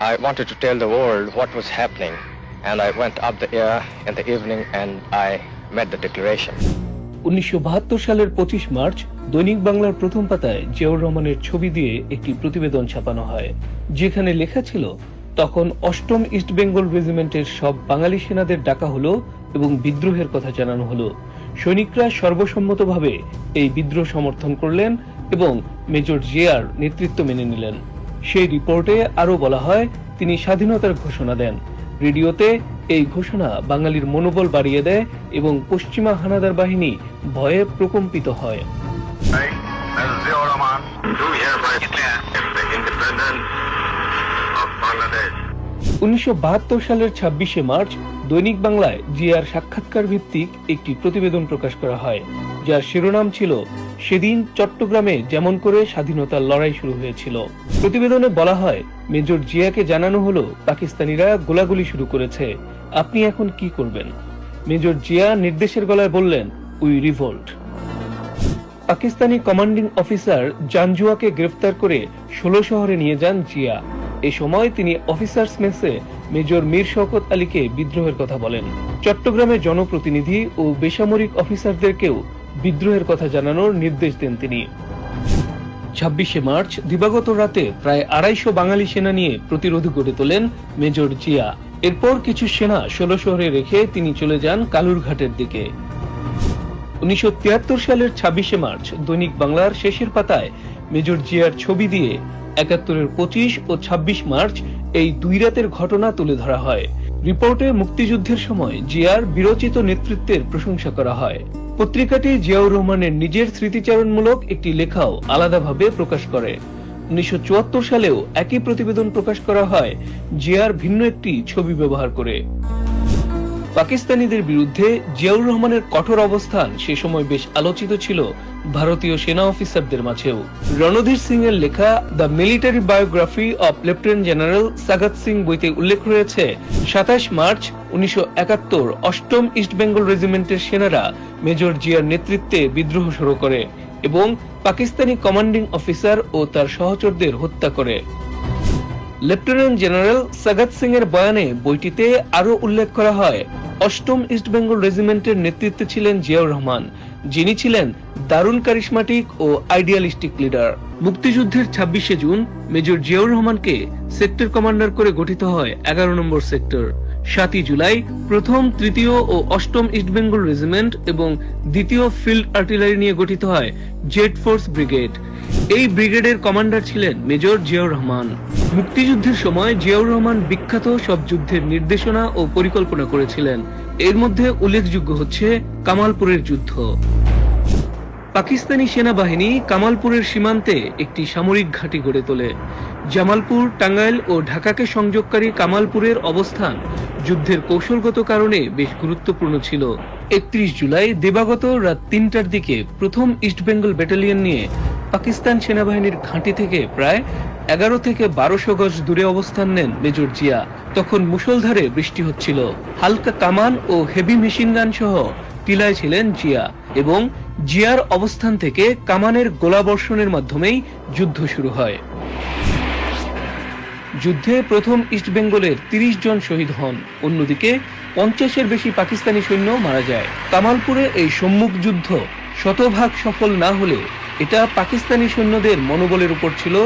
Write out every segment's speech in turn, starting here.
I wanted to tell the world what was happening, and I went up the air in the evening and I made the declaration. 1972 সালের 25 March দৈনিক বাংলার প্রথম পাতায় জিয়াউর রহমানের ছবি দিয়ে একটি প্রতিবেদন ছাপানো হয়, যেখানে লেখা ছিল, তখন 8ম ইস্ট বেঙ্গল রেজিমেন্টের সব বাঙালি সেনাদের ডাকা হলো এবং বিদ্রোহের কথা জানানো হলো। সৈনিকরা সর্বসম্মতভাবে এই বিদ্রোহ সমর্থন করলেন এবং মেজর জিয়ার নেতৃত্ব মেনে নিলেন। সেই রিপোর্টে আরো বলা হয়, তিনি স্বাধীনতার ঘোষণা দেন। রেডিওতে এই ঘোষণা বাঙালির মনোবল বাড়িয়ে দেয় এবং পশ্চিমা হানাদার বাহিনী ভয়ে প্রকম্পিত হয়। 1972 সালের 26শে মার্চ দৈনিক বাংলায় জিয়ার সাক্ষাৎকার ভিত্তিক একটি প্রতিবেদন প্রকাশ করা হয়, যার শিরোনাম ছিল, সেদিন চট্টগ্রামে যেমন করে স্বাধীনতার লড়াই শুরু হয়েছিল। প্রতিবেদনে বলা হয়, মেজর জিয়াকে জানানো হলো পাকিস্তানিরা গোলাগুলি শুরু করেছে, আপনি এখন কি করবেন? মেজর জিয়া নির্দেশের গলায় বললেন, we revolt. Pakistani commanding officer জানজুয়াকে গ্রেফতার করে 16 শহরে নিয়ে যান জিয়া। এ সময় তিনি অফিসার্স মেসে মেজর মীর শওকত আলীকে বিদ্রোহের কথা বলেন। চট্টগ্রামের জনপ্রতিনিধি ও বেসামরিক অফিসারদেরকেও বিদ্রোহের কথা জানানোর নির্দেশ দেন তিনি। 26শে মার্চ দিবাগত রাতে প্রায় 250 বাঙালি সেনা নিয়ে প্রতিরোধ গড়ে তোলেন মেজর জিয়া। এরপর কিছু সেনা 16 শহরে রেখে তিনি চলে যান কালুরঘাটের দিকে। 1973 সালের 26শে মার্চ দৈনিক বাংলার শেষের পাতায় মেজর জিয়ার ছবি দিয়ে 71-এর 25 ও 26 মার্চ এই দুই রাতের ঘটনা তুলে ধরা হয়। রিপোর্টে মুক্তিযুদ্ধের সময় জিয়ার বীরোচিত নেতৃত্বের প্রশংসা করা হয়। পত্রিকাটি জিয়াউর রহমানের নিজের স্মৃতিচারণমূলক একটি লেখাও আলাদাভাবে প্রকাশ করে। 1974 সালেও একই প্রতিবেদন প্রকাশ করা হয়, জিয়ার ভিন্ন একটি ছবি ব্যবহার করে। পাকিস্তানিদের বিরুদ্ধে জিয়াউর রহমানের কঠোর অবস্থান সে সময় বেশ আলোচিত ছিল ভারতীয় সেনা অফিসারদের মাঝেও। রণধীর সিং এর লেখা the military biography of lieutenant general Sagat Singh বইতে উল্লেখ রয়েছে, 27 মার্চ 1971 8ম ইস্ট বেঙ্গল রেজিমেন্টের সেনারা মেজর জিয়ার নেতৃত্বে বিদ্রোহ শুরু করে এবং পাকিস্তানি কমান্ডিং অফিসার ও তার সহচরদের হত্যা করে। লেফটেন্যান্ট জেনারেল সাগত সিং এর বয়ানে বইটিতে আরো উল্লেখ করা হয়, 8ম ইস্ট বেঙ্গল রেজিমেন্টের নেতৃত্বে ছিলেন জিয়াউর রহমান, যিনি ছিলেন দারুণ কারিশমাটিক ও আইডিয়ালিস্টিক লিডার। মুক্তিযুদ্ধের 26শে জুন মেজর জিয়াউর রহমানকে সেক্টর কমান্ডার করে গঠিত হয় 11 নম্বর সেক্টর। 7ই জুলাই প্রথম, তৃতীয় ও 8ম ইস্ট বেঙ্গল রেজিমেন্ট এবং দ্বিতীয় ফিল্ড আর্টিলারি নিয়ে গঠিত হয় জেড ফোর্স ব্রিগেড। এই ব্রিগেডের কমান্ডার ছিলেন মেজর জিয়াউর রহমান। মুক্তিযুদ্ধের সময় জিয়াউর রহমান বিখ্যাত সব যুদ্ধের নির্দেশনা ও পরিকল্পনা করেছিলেন। এর মধ্যে উল্লেখযোগ্য হচ্ছে কামালপুরের যুদ্ধ। পাকিস্তানি সেনাবাহিনী কামালপুরের সীমান্তে একটি সামরিক ঘাঁটি গড়ে তোলে। জামালপুর, টাঙ্গাইল ও ঢাকাকে সংযোগকারী কামালপুরের অবস্থান যুদ্ধের কৌশলগত কারণে বেশ গুরুত্বপূর্ণ ছিল। 31 জুলাই দিবাগত রাত 3টার দিকে প্রথম ইস্ট বেঙ্গল ব্যাটালিয়ন নিয়ে পাকিস্তান সেনাবাহিনীর ঘাঁটি থেকে প্রায় 11 থেকে 1200 গজ দূরে অবস্থান নেন মেজর জিয়া। তখন মুষলধারে বৃষ্টি হচ্ছিল। হালকা কামান ও হেভি মেশিন গান সহ টিলায় ছিলেন জিয়া এবং জিয়ার অবস্থান থেকে কামানের গোলাবর্ষণের মাধ্যমেই যুদ্ধ শুরু হয়। যুদ্ধে প্রথম ইস্ট বেঙ্গলের 30 জন শহীদ হন, অন্যদিকে 50-এর বেশি পাকিস্তানি সৈন্য মারা যায়। কামালপুরে এই সম্মুখ যুদ্ধ শতভাগ সফল না হলে এটা পাকিস্তানি সৈন্যদের মনোবলের উপর ছিল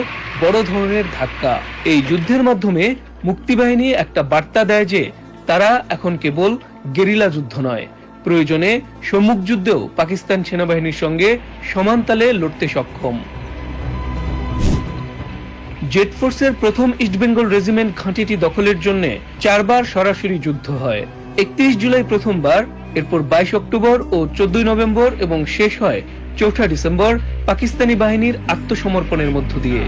বড় ধরনের ধাক্কা। এই যুদ্ধের মাধ্যমে মুক্তিবাহিনী একটা বার্তা দেয় যে তারা এখন কেবল গেরিলা যুদ্ধ নয়, প্রয়োজনে সম্মুখ যুদ্ধেও পাকিস্তান সেনাবাহিনীর সঙ্গে সমান তালে লড়তে সক্ষম। জেড ফোর্সের প্রথম ইস্ট বেঙ্গল রেজিমেন্ট ঘাঁটিটি দখলের জন্য 4 বার সরাসরি যুদ্ধ হয়। 31 জুলাই প্রথমবার, এরপর 22 অক্টোবর ও 14 নভেম্বর এবং শেষ হয় 4 ডিসেম্বর পাকিস্তানি বাহিনীর আত্মসমর্পণের মধ্য দিয়ে।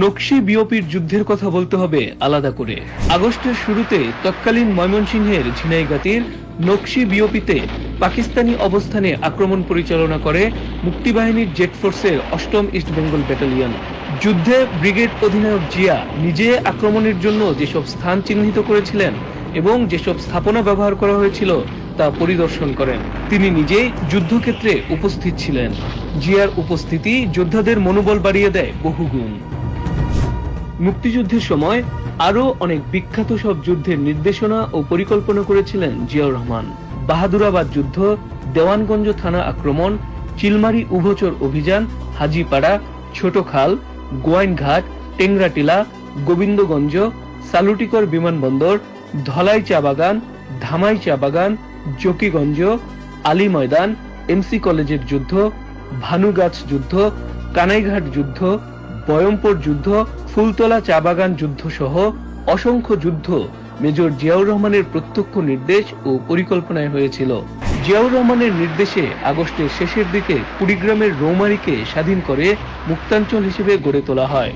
নকশি বিওপির যুদ্ধের কথা বলতে হবে আলাদা করে। আগস্টের শুরুতে তৎকালীন ময়মনসিংহের ঝিনাইগাতির নকশি বিওপিতে পাকিস্তানি অবস্থানে আক্রমণ পরিচালনা করে মুক্তিবাহিনীর জেড ফোর্সের 8ম ইস্ট বেঙ্গল ব্যাটালিয়ন। যুদ্ধে ব্রিগেড অধিনায়ক জিয়া নিজে আক্রমণের জন্য যেসব স্থান চিহ্নিত করেছিলেন এবং যেসব স্থাপনা ব্যবহার করা হয়েছিল তা পরিদর্শন করেন। তিনি নিজেই যুদ্ধক্ষেত্রে উপস্থিত ছিলেন। জিয়ার উপস্থিতি যোদ্ধাদের মনোবল বাড়িয়ে দেয় বহুগুণ। মুক্তিযুদ্ধের সময় আরো অনেক বিখ্যাত সব যুদ্ধের নির্দেশনা ও পরিকল্পনা করেছিলেন জিয়াউর রহমান। বাহাদুরাবাদ যুদ্ধ, দেওয়ানগঞ্জ থানা আক্রমণ, চিলমারি উভচর অভিযান, হাজীপাড়া, ছোটখাল, গোয়াইনঘাট, টেংরাটিলা, গোবিন্দগঞ্জ, সালুটিকর বিমানবন্দর, ধলাই চা বাগান, ধামাই চা বাগান, জকিগঞ্জ, আলী ময়দান, এমসি কলেজের যুদ্ধ, ভানুগাছ যুদ্ধ, কানাইঘাট যুদ্ধ, বয়মপুর যুদ্ধ, ফুলতলা চা বাগান যুদ্ধ সহ অসংখ্য যুদ্ধ মেজর জিয়াউর রহমানের প্রত্যক্ষ নির্দেশ ও পরিকল্পনায় হয়েছিল। জিয়াউর রহমানের নির্দেশে আগস্টের শেষের দিকে কুড়িগ্রামের রৌমারীকে স্বাধীন করে মুক্তাঞ্চল হিসেবে গড়ে তোলা হয়।